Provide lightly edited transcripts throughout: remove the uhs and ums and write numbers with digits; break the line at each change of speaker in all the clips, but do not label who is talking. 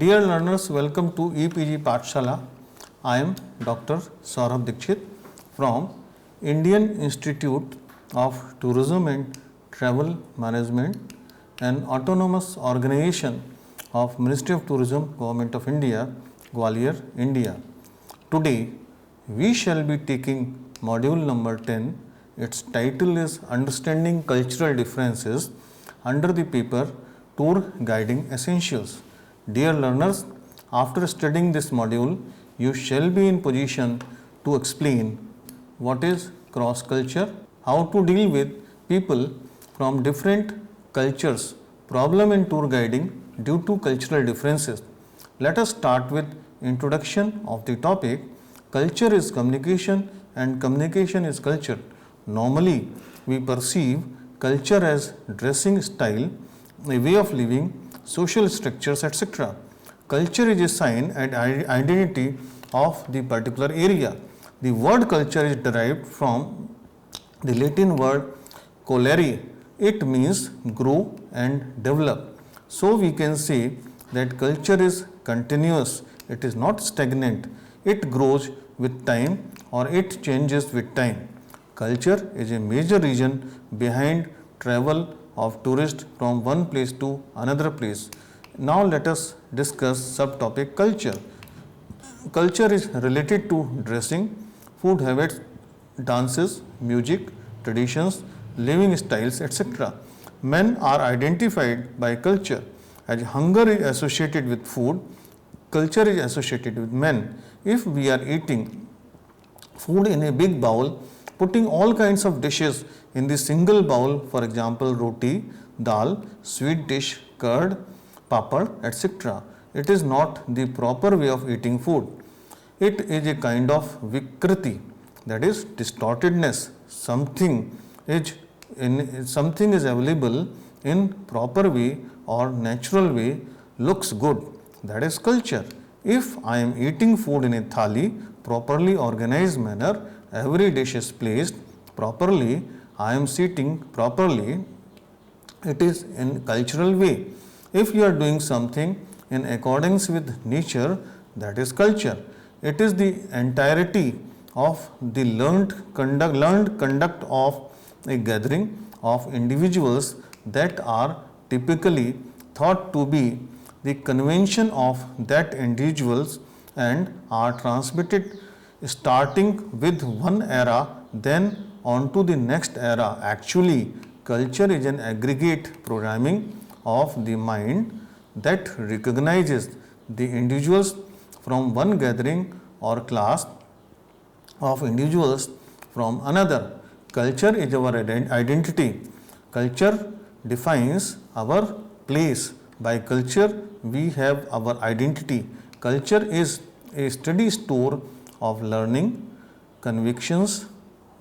Dear learners, welcome to EPG Pathshala. I am Dr. Saurabh Dikshit from Indian Institute of Tourism and Travel Management, an autonomous organization of Ministry of Tourism, Government of India, Gwalior, India. Today, we shall be taking module number 10. Its title is Understanding Cultural Differences under the paper Tour Guiding Essentials. Dear learners, after studying this module, you shall be in position to explain what is cross culture, how to deal with people from different cultures, problem in tour guiding due to cultural differences. Let us start with introduction of the topic. Culture is communication and communication is culture. Normally, we perceive culture as dressing style, a way of living, social structures, etc. Culture is a sign and identity of the particular area. The word culture is derived from the Latin word colere. It means grow and develop. So we can say that culture is continuous. It is not stagnant. It grows with time or it changes with time. Culture is a major reason behind travel of tourists from one place to another place. Now let us discuss subtopic culture. Culture is related to dressing, food habits, dances, music, traditions, living styles, etc. Men are identified by culture. As hunger is associated with food, culture is associated with men. If we are eating food in a big bowl, putting all kinds of dishes in the single bowl, for example, roti, dal, sweet dish, curd, papad, etc. It is not the proper way of eating food. It is a kind of vikriti, that is distortedness. Something is available in proper way or natural way, looks good. That is culture. If I am eating food in a thali, properly organized manner, every dish is placed properly, I am sitting properly, it is in cultural way. If you are doing something in accordance with nature, that is culture. It is the entirety of the learned conduct of a gathering of individuals that are typically thought to be the convention of that individuals and are transmitted starting with one era then on to the next era. Actually, culture is an aggregate programming of the mind that recognizes the individuals from one gathering or class of individuals from another. Culture is our identity. Culture defines our place. By culture, we have our identity. Culture is a steady store of learning, convictions,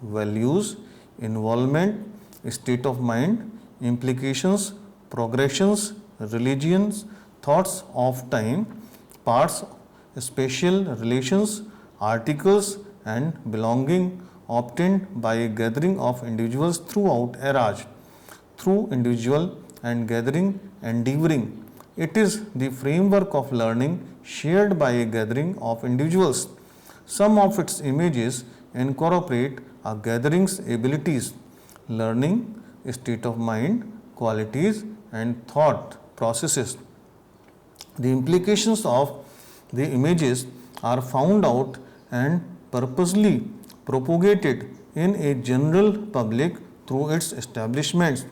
values, involvement, state of mind, implications, progressions, religions, thoughts of time, parts, spatial relations, articles, and belonging obtained by a gathering of individuals throughout eras. Through individual and gathering endeavoring, it is the framework of learning shared by a gathering of individuals. Some of its images incorporate a gathering's abilities, learning, state of mind, qualities, and thought processes. The implications of the images are found out and purposely propagated in a general public through its establishments.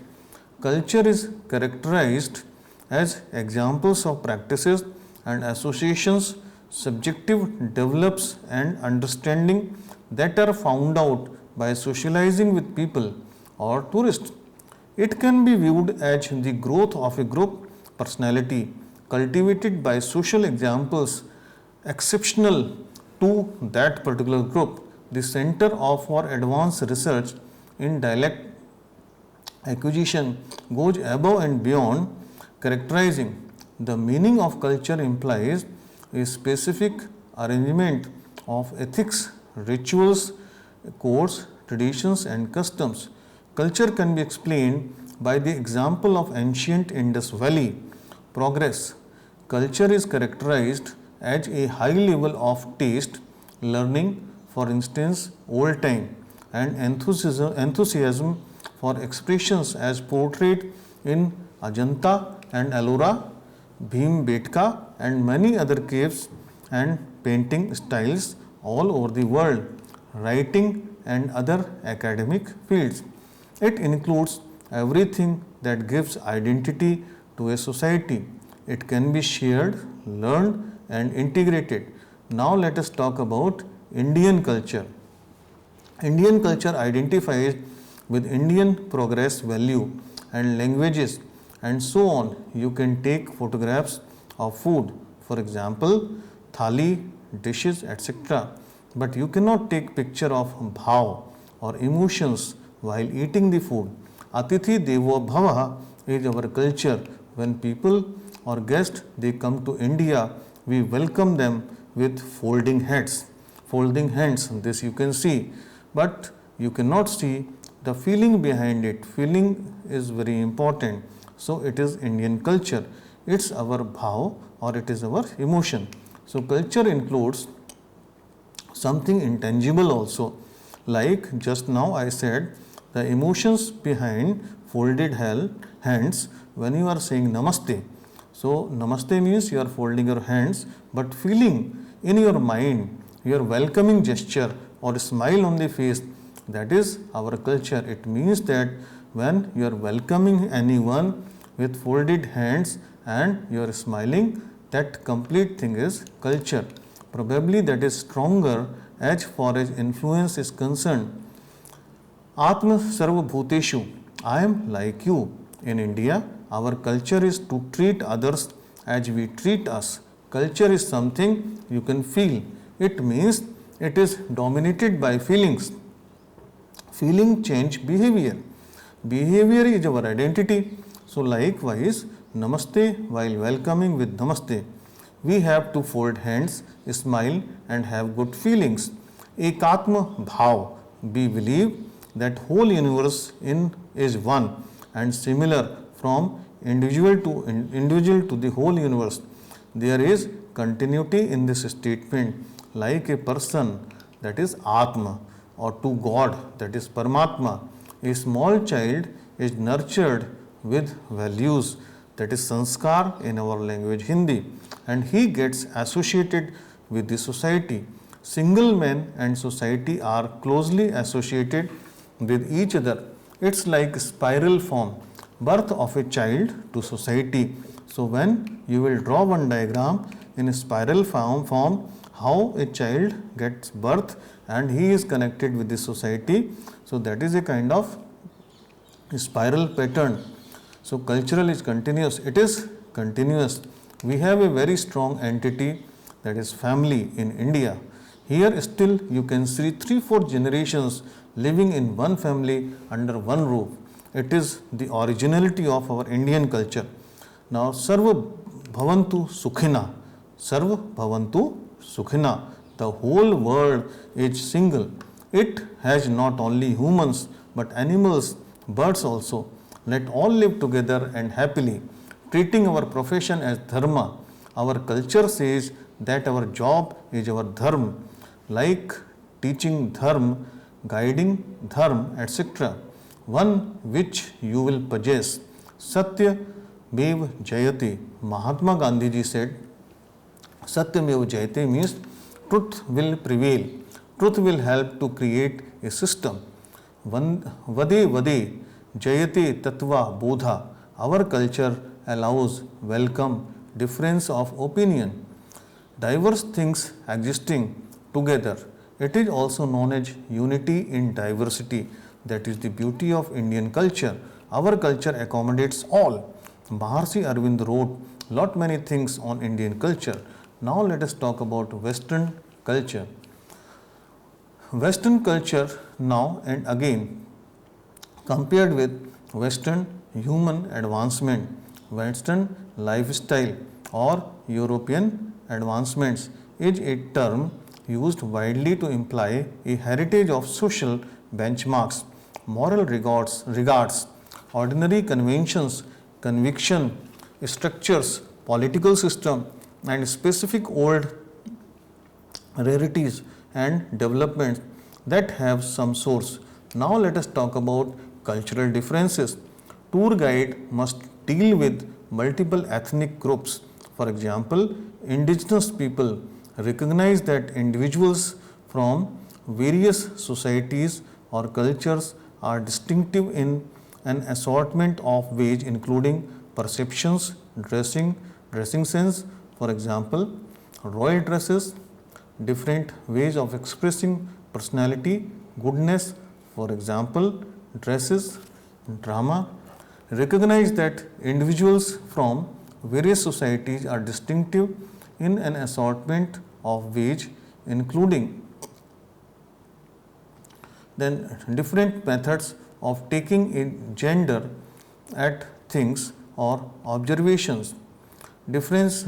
Culture is characterized as examples of practices and associations, subjective develops and understanding that are found out by socializing with people or tourists. It can be viewed as the growth of a group personality cultivated by social examples exceptional to that particular group. The center of our advanced research in dialect acquisition goes above and beyond characterizing. The meaning of culture implies a specific arrangement of ethics, rituals, codes, traditions, and customs. Culture can be explained by the example of ancient Indus Valley progress. Culture is characterized as a high level of taste, learning, for instance, old time, and enthusiasm for expressions as portrayed in Ajanta and Ellora, Bhimbetka, and many other caves and painting styles all over the world, writing and other academic fields. It includes everything that gives identity to a society. It can be shared, learned, and integrated. Now, let us talk about Indian culture. Indian culture identifies with Indian progress value and languages and so on. You can take photographs of food, for example, thali, dishes, etc. But you cannot take picture of bhav or emotions while eating the food. Atithi Devo Bhava is our culture. When people or guests they come to India, we welcome them with folding heads. Folding hands, this you can see, but you cannot see the feeling behind it. Feeling is very important. So it is Indian culture. It's our bhav or it is our emotion. So culture includes something intangible also. Like just now I said, the emotions behind folded hands when you are saying namaste. So namaste means you are folding your hands, but feeling in your mind, your welcoming gesture or smile on the face, that is our culture. It means that when you are welcoming anyone with folded hands and you are smiling, that complete thing is culture. Probably that is stronger as far as influence is concerned. Atma Sarva Bhuteshu, I am like you. In India, our culture is to treat others as we treat us. Culture is something you can feel. It means it is dominated by feelings. Feeling change behavior. Behavior is our identity. So likewise, namaste while welcoming with namaste. We have to fold hands, smile and have good feelings. Ekatma bhav. We believe that whole universe is one and similar from individual to the whole universe. There is continuity in this statement, like a person, that is Atma, or to God, that is Paramatma. A small child is nurtured with values, that is sanskar in our language Hindi, and he gets associated with the society. Single man and society are closely associated with each other. It's like spiral form, birth of a child to society. So when you will draw one diagram in a spiral form, how a child gets birth and he is connected with the society. So that is a kind of spiral pattern. So cultural is continuous. It is continuous. We have a very strong entity, that is family in India. Here still you can see 3-4 generations living in one family under one roof. It is the originality of our Indian culture. Now, Sarva Bhavantu Sukhina. Sarva Bhavantu Sukhina. The whole world is single. It has not only humans but animals, birds also. Let all live together and happily, treating our profession as dharma. Our culture says that our job is our dharma, like teaching dharma, guiding dharma, etc. One which you will possess. Satya Mev Jayate. Mahatma Gandhi ji said, Satya Mev Jayate means truth will prevail. Truth will help to create a system. Vade Vade Jayate Tattva Bodha. Our culture allows welcome difference of opinion, diverse things existing together. It is also known as unity in diversity. That is the beauty of Indian culture. Our culture accommodates all. Maharshi Arvind wrote lot many things on Indian culture. Now let us talk about Western culture. Western culture now and again compared with Western human advancement, Western lifestyle or European advancements is a term used widely to imply a heritage of social benchmarks, moral regards, ordinary conventions, conviction, structures, political system, and specific old rarities and developments that have some source. Now let us talk about cultural differences. Tour guide must deal with multiple ethnic groups. For example, indigenous people recognize that individuals from various societies or cultures are distinctive in an assortment of ways including perceptions, dressing sense, for example, royal dresses, different ways of expressing personality, goodness, for example, dresses, drama. Recognize that individuals from various societies are distinctive in an assortment of ways, including then different methods of taking in gender at things or observations. Difference,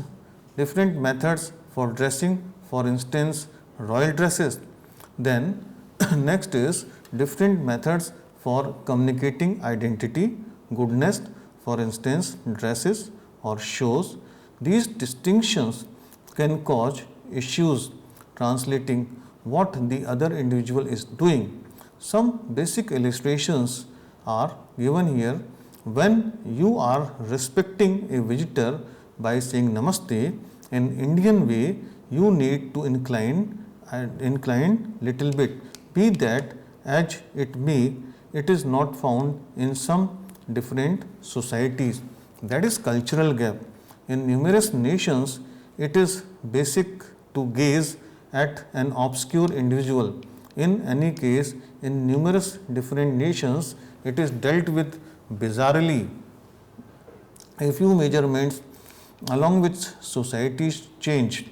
different methods for dressing, for instance, royal dresses. Then next is different methods for communicating identity, goodness, for instance, dresses or shows. These distinctions can cause issues translating what the other individual is doing. Some basic illustrations are given here. When you are respecting a visitor by saying namaste in Indian way, you need to incline little bit. Be that as it may, it is not found in some different societies. That is cultural gap. In numerous nations, it is basic to gaze at an obscure individual. In any case, in numerous different nations, it is dealt with bizarrely. A few measurements along which societies change.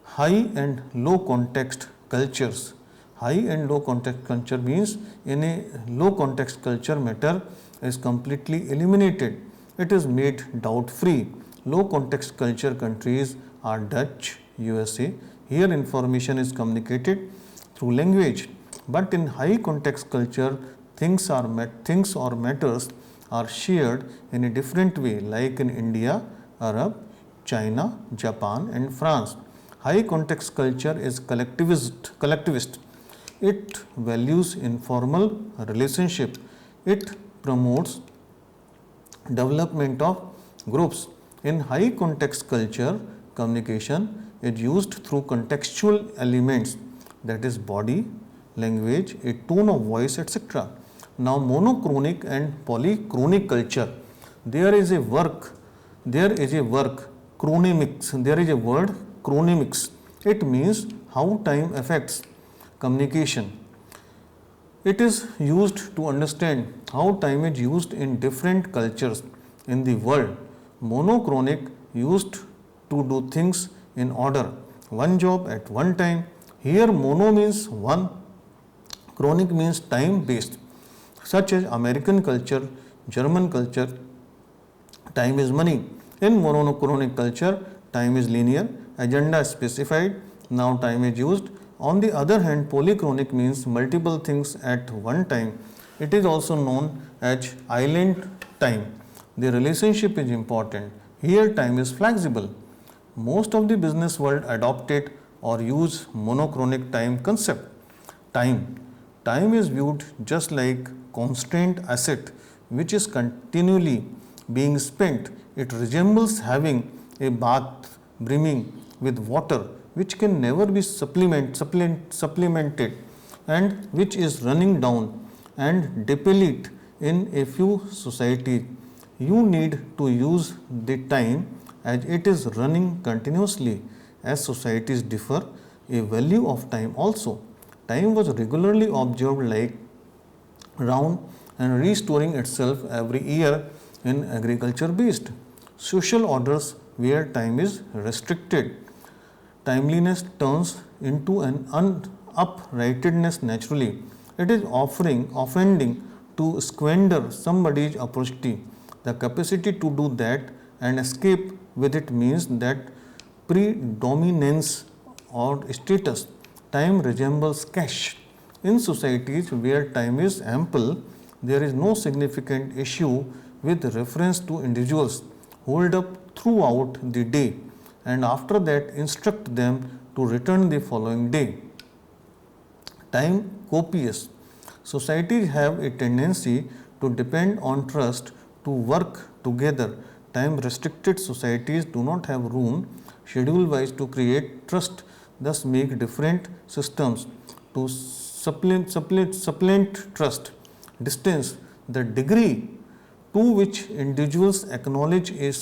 High and low context cultures. High and low context culture means in a low context culture matter is completely eliminated. It is made doubt free. Low context culture countries are Dutch, USA. Here information is communicated through language. But in high context culture, things or matters are shared in a different way, like in India, Arab, China, Japan, and France. High context culture is collectivist. It values informal relationship. It promotes development of groups. In high context culture, communication is used through contextual elements, that is body, language, a tone of voice, etc. Now monochronic and polychronic culture, there is a word chronemics, there is a word chronemics. It means how time affects communication. It is used to understand how time is used in different cultures in the world. Monochronic used to do things in order, one job at one time. Here mono means one, chronic means time based, such as American culture, German culture, time is money. In monochronic culture, time is linear, agenda is specified, now time is used. On the other hand, polychronic means multiple things at one time. It is also known as island time. The relationship is important. Here time is flexible. Most of the business world adopted or use monochronic time concept. Time is viewed just like constant asset which is continually being spent. It resembles having a bath brimming with water which can never be supplemented and which is running down and deplete in a few societies. You need to use the time as it is running continuously. As societies differ, a value of time also. Time was regularly observed like round and restoring itself every year in agriculture based social orders where time is restricted. Timeliness turns into an uprightness naturally. It is offending to squander somebody's opportunity. The capacity to do that and escape with it means that predominance or status. Time resembles cash. In societies where time is ample, there is no significant issue with reference to individuals. hold up throughout the day, and after that instruct them to return the following day. Time copious. Societies have a tendency to depend on trust to work together. Time restricted societies do not have room schedule wise to create trust, thus make different systems to supplant trust. Distance. The degree to which individuals acknowledge a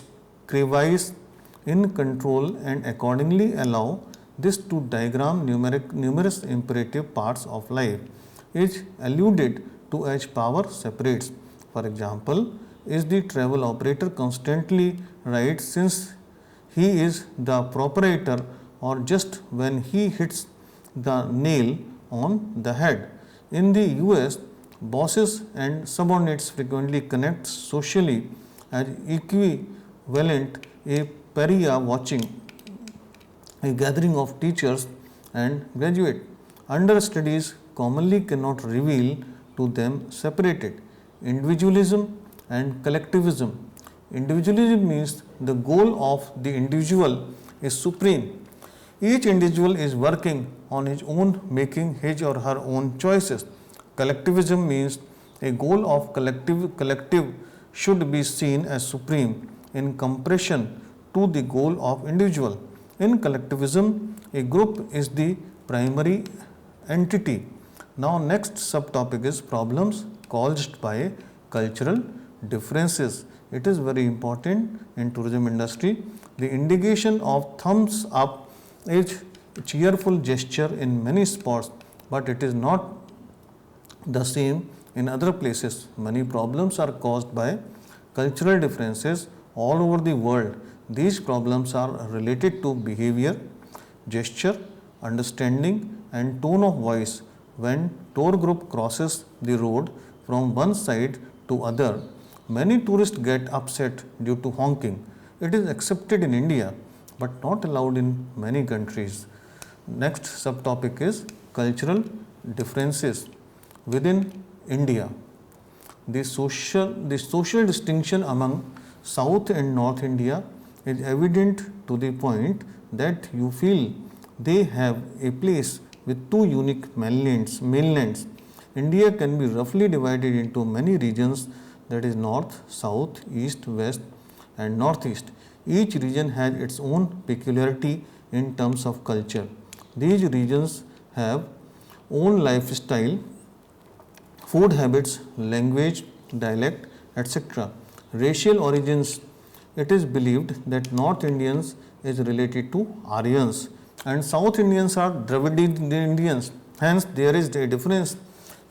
crevice in control and accordingly allow this to diagram numerous imperative parts of life is alluded to as power separates. For example, is the travel operator constantly right since he is the proprietor, or just when he hits the nail on the head? In the US, bosses and subordinates frequently connect socially as equivalent a pariah watching a gathering of teachers and graduate. Understudies commonly cannot reveal to them separated. Individualism and collectivism. Individualism means the goal of the individual is supreme. Each individual is working on his own, making his or her own choices. Collectivism means a goal of collective should be seen as supreme in comparison to the goal of individual. In collectivism, a group is the primary entity. Now next subtopic is problems caused by cultural differences. It is very important in tourism industry. The indication of thumbs up is a cheerful gesture in many spots, but it is not the same in other places. Many problems are caused by cultural differences all over the world. These problems are related to behavior, gesture, understanding and tone of voice. When tour group crosses the road from one side to other, many tourists get upset due to honking. It is accepted in India but not allowed in many countries. Next subtopic is cultural differences within India. The social distinction among South and North India is evident to the point that you feel they have a place with two unique mainlands. India can be roughly divided into many regions, that is north, south, east, west and northeast. Each region has its own peculiarity in terms of culture. These regions have own lifestyle, food habits, language, dialect, etc. Racial origins. It is believed that North Indians is related to Aryans and South Indians are Dravidian Indians. Hence, there is a difference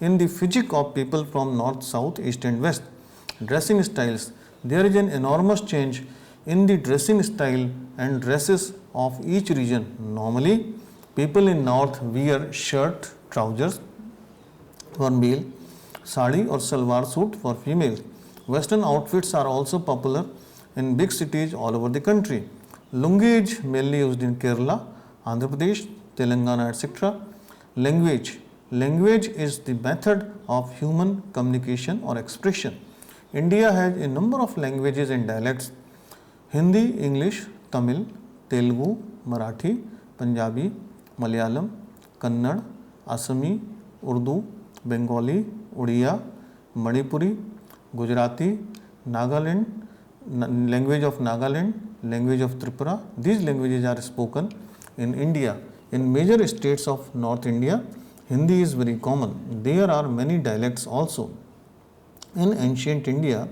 in the physique of people from north, south, east and west. Dressing styles. There is an enormous change in the dressing style and dresses of each region. Normally, people in north wear shirt, trousers for male, sari or salwar suit for females. Western outfits are also popular in big cities all over the country. Lungi is mainly used in Kerala, Andhra Pradesh, Telangana, etc. Language. Language is the method of human communication or expression. India has a number of languages and dialects. Hindi, English, Tamil, Telugu, Marathi, Punjabi, Malayalam, Kannada, Assami, Urdu, Bengali, Odia, Manipuri, Gujarati, Nagaland, language of Nagaland, language of Tripura. These languages are spoken in India. In major states of North India, Hindi is very common. There are many dialects also. In ancient India,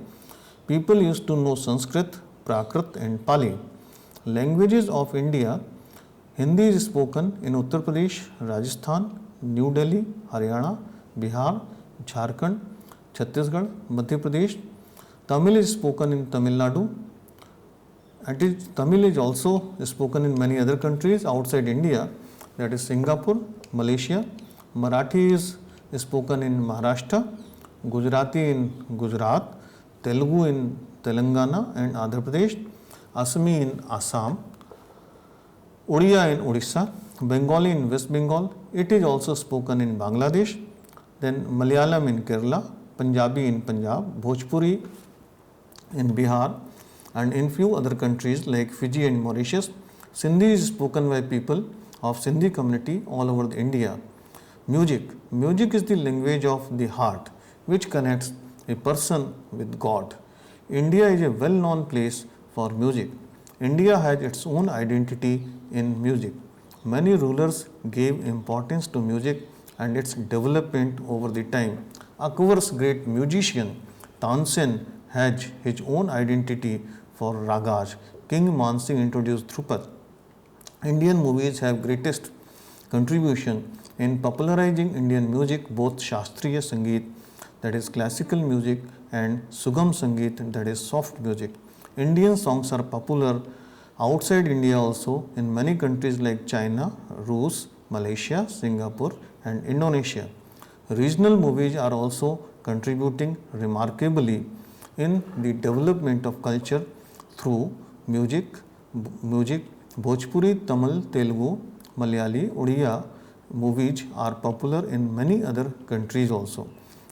people used to know Sanskrit, Prakrit and Pali. Languages of India. Hindi is spoken in Uttar Pradesh, Rajasthan, New Delhi, Haryana, Bihar, Jharkhand, Chhattisgarh, Madhya Pradesh. Tamil is spoken in Tamil Nadu. Tamil is also spoken in many other countries outside India, that is Singapore, Malaysia. Marathi is spoken in Maharashtra, Gujarati in Gujarat, Telugu in Telangana and Andhra Pradesh, Assami in Assam, Odia in Odisha, Bengali in West Bengal. It is also spoken in Bangladesh. Then Malayalam in Kerala, Punjabi in Punjab, Bhojpuri in Bihar, and in few other countries like Fiji and Mauritius, Sindhi is spoken by people of Sindhi community all over India. Music. Music is the language of the heart which connects a person with God. India is a well known place for music. India has its own identity in music. Many rulers gave importance to music and its development over the time. Akbar's great musician Tansen has his own identity for ragas. King Mansingh introduced Dhrupad. Indian movies have greatest contribution in popularizing Indian music, both Shastriya Sangeet, that is classical music, and Sugam Sangeet, that is soft music. Indian songs are popular outside India also in many countries like China, Rus, Malaysia, Singapore, and Indonesia. Regional movies are also contributing remarkably in the development of culture through music. Bhojpuri, Tamil, Telugu, Malayali, Odia movies are popular in many other countries also.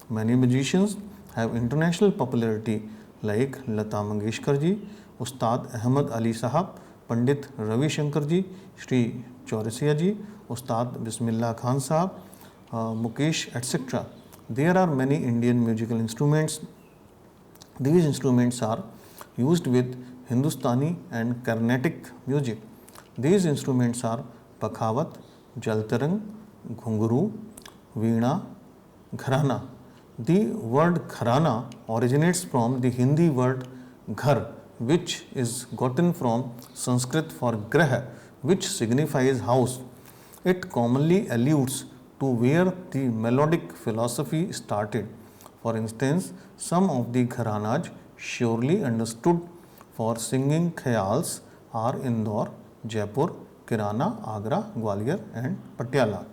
Many musicians have international popularity like Lata Mangeshkar ji, Ustad Ahmad Ali Sahab, Pandit Ravi Shankar ji, Sri Chaurasia ji, Ustad Bismillah Khan Sahab, Mukesh, etc. There are many Indian musical instruments. These instruments are used with Hindustani and Carnatic music. These instruments are Pakhawat, Jaltarang, Ghunguru, Veena, Gharana. The word Gharana originates from the Hindi word Ghar, which is gotten from Sanskrit for Grah, which signifies house. It commonly alludes to where the melodic philosophy started. For instance, some of the gharanas surely understood for singing khayals are Indore, Jaipur, Kirana, Agra, Gwalior, and Patiala.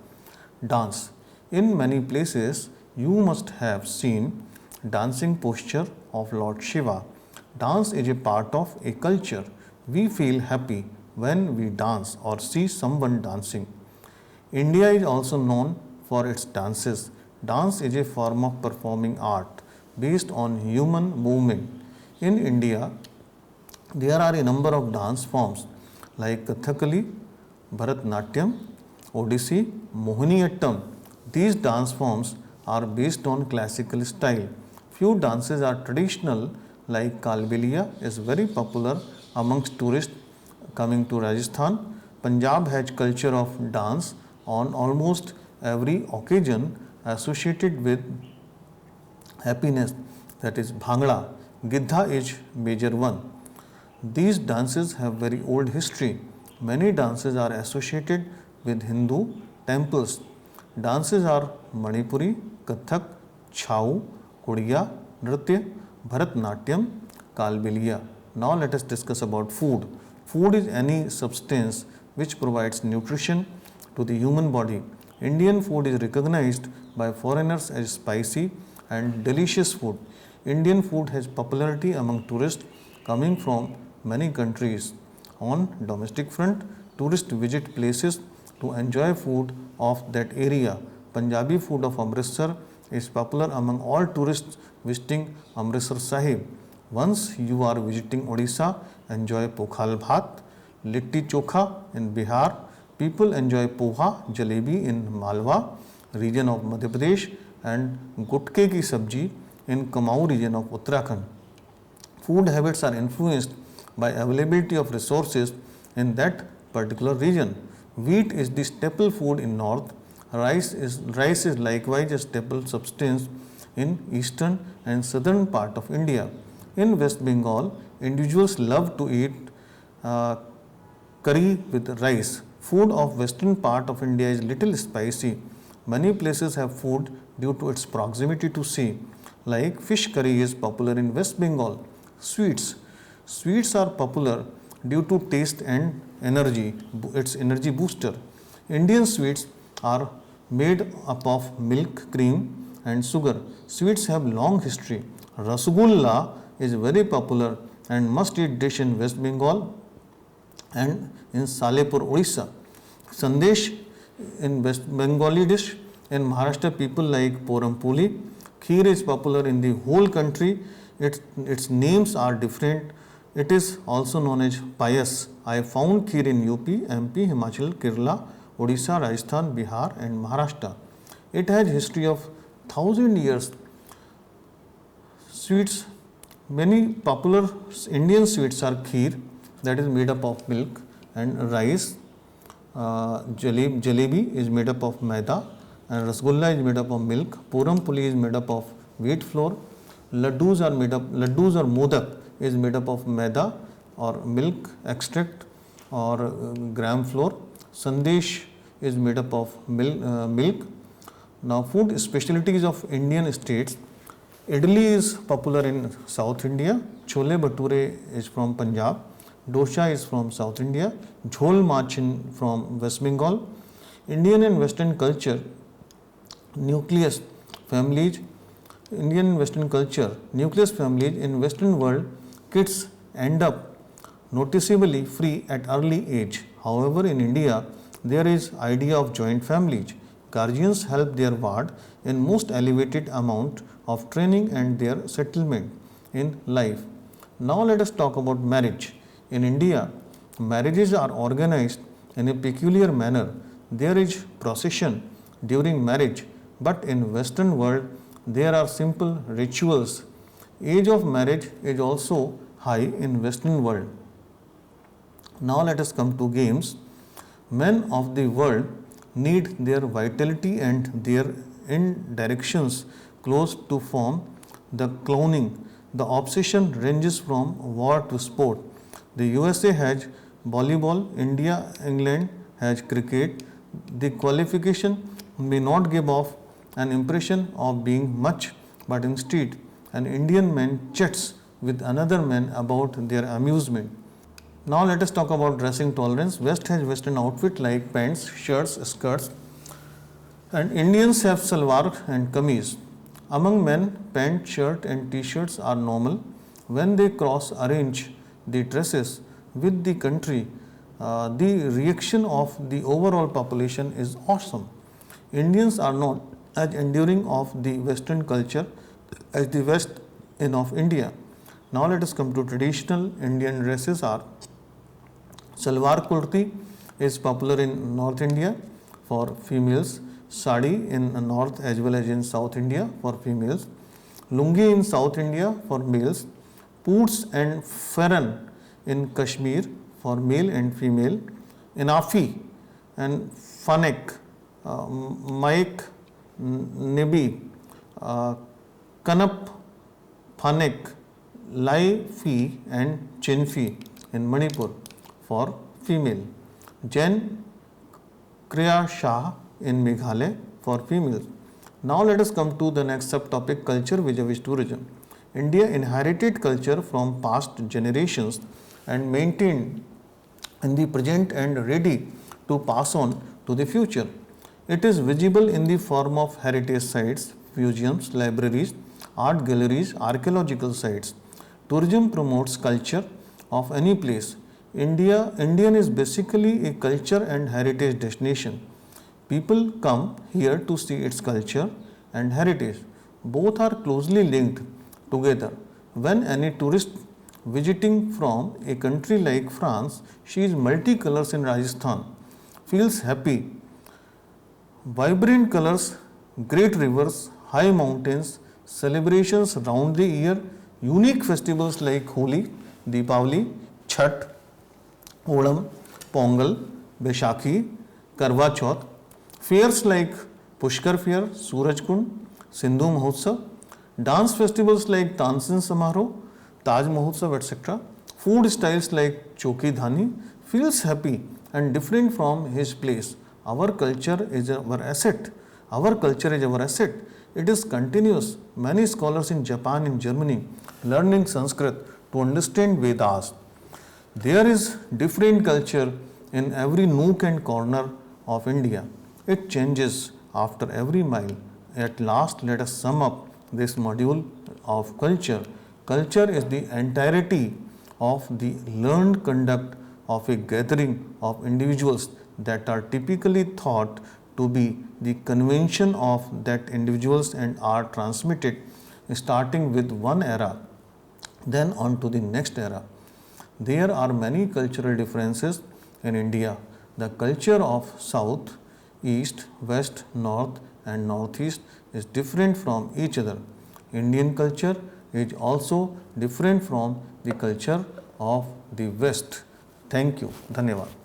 Dance. In many places, you must have seen dancing posture of Lord Shiva. Dance is a part of a culture. We feel happy when we dance or see someone dancing. India is also known for its dances. Dance is a form of performing art based on human movement. In India, there are a number of dance forms like Kathakali, Bharatnatyam, Odissi, Mohiniyattam. These dance forms are based on classical style. Few dances are traditional like Kalbelia is very popular amongst tourists coming to Rajasthan. Punjab has culture of dance on almost every occasion associated with happiness, that is Bhangra. Gidha is major one. These dances have very old history. Many dances are associated with Hindu temples. Dances are Manipuri, Kathak, Chhau, Kodiya, Nritya, Bharatnatyam, Kalbelia. Now let us discuss about food. Food is any substance which provides nutrition to the human body. Indian food is recognized by foreigners as spicy and delicious food. Indian food has popularity among tourists coming from many countries. On domestic front, tourists visit places to enjoy food of that area. Punjabi food of Amritsar is popular among all tourists visiting Amritsar Sahib. Once you are visiting Odisha, enjoy Pokhal Bhat, Litti Chokha in Bihar. People enjoy poha, jalebi in Malwa region of Madhya Pradesh and gutke ki sabji in Kumaon region of Uttarakhand. Food habits are influenced by availability of resources in that particular region. Wheat is the staple food in north. Rice is likewise a staple substance in eastern and southern part of India. In West Bengal, individuals love to eat curry with rice. Food of western part of India is little spicy. Many places have food due to its proximity to sea. Like fish curry is popular in West Bengal. Sweets. Sweets are popular due to taste and energy, its energy booster. Indian sweets are made up of milk, cream and sugar. Sweets have long history. Rasgulla is very popular and must eat dish in West Bengal and in Salepur, Odisha. Sandesh in West Bengali dish. In Maharashtra, people like Poram Kheer is popular in the whole country. Its names are different It is also known as payas. I found kheer in UP, MP, Himachal, Kerala, Odisha, Rajasthan, Bihar and Maharashtra. It has history of 1000 years. Sweets, many popular Indian sweets are kheer, that is made up of milk and rice. Jalebi is made up of maida, and rasgulla is made up of milk. Puram puli is made up of wheat flour. Laddus or modak is made up of maida or milk extract or gram flour. Sandesh is made up of milk. Now, food specialties of Indian states. Idli is popular in South India. Chole Bhature is from Punjab. Dosha is from South India. Jhol Machin from West Bengal. Indian and Western culture, nucleus families. Indian and Western culture, nucleus families in Western world, kids end up noticeably free at early age. However, in India, there is idea of joint families. Guardians help their ward in most elevated amount of training and their settlement in life. Now let us talk about marriage. In India, marriages are organized in a peculiar manner. There is procession during marriage, but in Western world there are simple rituals. Age of marriage is also high in Western world. Now let us come to games. Men of the world need their vitality and their indirections close to form the cloning. The obsession ranges from war to sport. The USA has volleyball, India, England has cricket. The qualification may not give off an impression of being much, but instead an Indian man chats with another man about their amusement. Now let us talk about dressing tolerance. West has Western outfit like pants, shirts, skirts, and Indians have salwar and kameez. Among men, pant, shirt and t-shirts are normal. When they cross arrange the dresses with the country, the reaction of the overall population is awesome. Indians are not as enduring of the Western culture as the West in of India. Now let us come to traditional Indian dresses are Salwar kurti is popular in North India for females, sari in North as well as in South India for females, lungi in South India for males, poots and farran in Kashmir for male and female, inafi and fanek, maik, nibi, kanap, phanek, lai fi and chinfi in Manipur for female, Jain Kriya Shah in Meghalaya for females. Now let us come to the next subtopic, culture vis-a-vis tourism. India inherited culture from past generations and maintained in the present and ready to pass on to the future. It is visible in the form of heritage sites, museums, libraries, art galleries, archaeological sites. Tourism promotes culture of any place. Indian is basically a culture and heritage destination. People come here to see its culture and heritage. Both are closely linked together. When any tourist visiting from a country like France sees multicolors in Rajasthan, feels happy. Vibrant colors, great rivers, high mountains, celebrations round the year, unique festivals like Holi, Deepavali, Chhath, Onam, Pongal, Baishakhi, Karwa Chauth, fairs like Pushkar Fair, Suraj Kund, Sindhu Mahotsav, dance festivals like Tansin Samaroh, Taj Mahotsav, etc. Food styles like Choki Dhani, feels happy and different from his place. Our culture is our asset. Our culture is our asset. It is continuous. Many scholars in Japan and Germany learning Sanskrit to understand Vedas. There is different culture in every nook and corner of India. It changes after every mile. At last, let us sum up this module of culture. Culture is the entirety of the learned conduct of a gathering of individuals that are typically thought to be the convention of that individuals and are transmitted starting with one era, then on to the next era. There are many cultural differences in India. The culture of South, East, West, North, and Northeast is different from each other. Indian culture is also different from the culture of the West. Thank you. धन्यवाद.